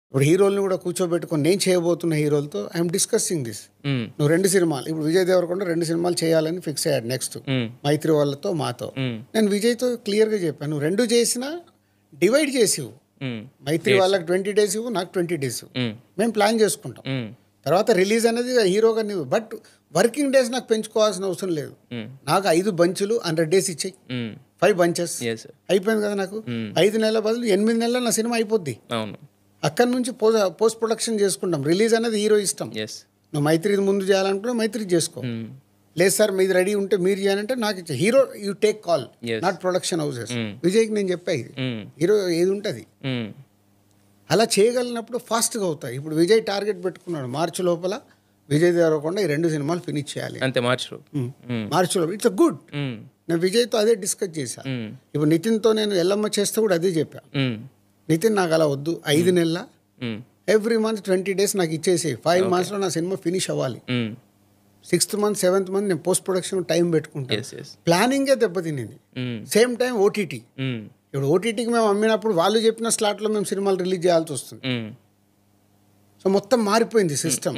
ఇప్పుడు హీరోల్ని కూడా కూర్చోబెట్టుకొని నేను చేయబోతున్న హీరోలతో ఐఎమ్ డిస్కసింగ్ దిస్. నువ్వు 2 సినిమాలు ఇప్పుడు విజయ్ దేవరకొండ 2 సినిమాలు చేయాలని ఫిక్స్ అయ్యాడు నెక్స్ట్ మైత్రి వాళ్ళతో మాతో. నేను విజయ్తో క్లియర్గా చెప్పాను, నువ్వు 2 చేసినా డివైడ్ చేసివు. మైత్రి వాళ్ళకి 20 days ఇవ్వు, నాకు 20 days మేము ప్లాన్ చేసుకుంటాం. తర్వాత రిలీజ్ అనేది హీరోగా నువ్వు, బట్ వర్కింగ్ డేస్ నాకు పెంచుకోవాల్సిన అవసరం లేదు. నాకు 5 బంచులు 100 days ఇచ్చాయి, 5 bunches అయిపోయింది కదా. నాకు 5 నెలల బదులు 8 నెలలు నా సినిమా అయిపోద్ది. అక్కడి నుంచి పోస్ట్ ప్రొడక్షన్ చేసుకుంటాం. రిలీజ్ అనేది హీరో ఇష్టం. నువ్వు మైత్రి ముందు చేయాలనుకున్నా మైత్రి చేసుకో, లేదు సార్ మీది రెడీ ఉంటే మీరు చేయాలంటే నాకు ఇచ్చే. Hero you take call, not production houses. విజయ్కి నేను చెప్పాయి హీరో ఏది ఉంటుంది అలా చేయగలిగినప్పుడు ఫాస్ట్గా అవుతాయి. ఇప్పుడు విజయ్ టార్గెట్ పెట్టుకున్నాడు, మార్చి లోపల విజయ్ దేవరకొండ ఈ 2 సినిమాలు ఫినిష్ చేయాలి అంతే. మార్చిలో ఇట్స్ గుడ్. నేను విజయ్తో అదే డిస్కస్ చేశాను. ఇప్పుడు నితిన్తో నేను ఎల్లమ్మ చేస్తే కూడా అదే చెప్పాను. నితిన్ నాకు అలా వద్దు, 5 నెలల ఎవ్రీ మంత్ 20 days నాకు ఇచ్చేసి 5 monthsలో నా సినిమా ఫినిష్ అవ్వాలి. 6th month 7th month నేను పోస్ట్ ప్రొడక్షన్ టైం పెట్టుకుంటాను. ప్లానింగే దెబ్బతినింది. Same time OTT. ఇప్పుడు ఓటీటీకి మేము అమ్మినప్పుడు వాళ్ళు చెప్పిన స్లాట్లో మేము సినిమాలు రిలీజ్ చేయాల్సి వస్తుంది. సో మొత్తం మారిపోయింది సిస్టమ్.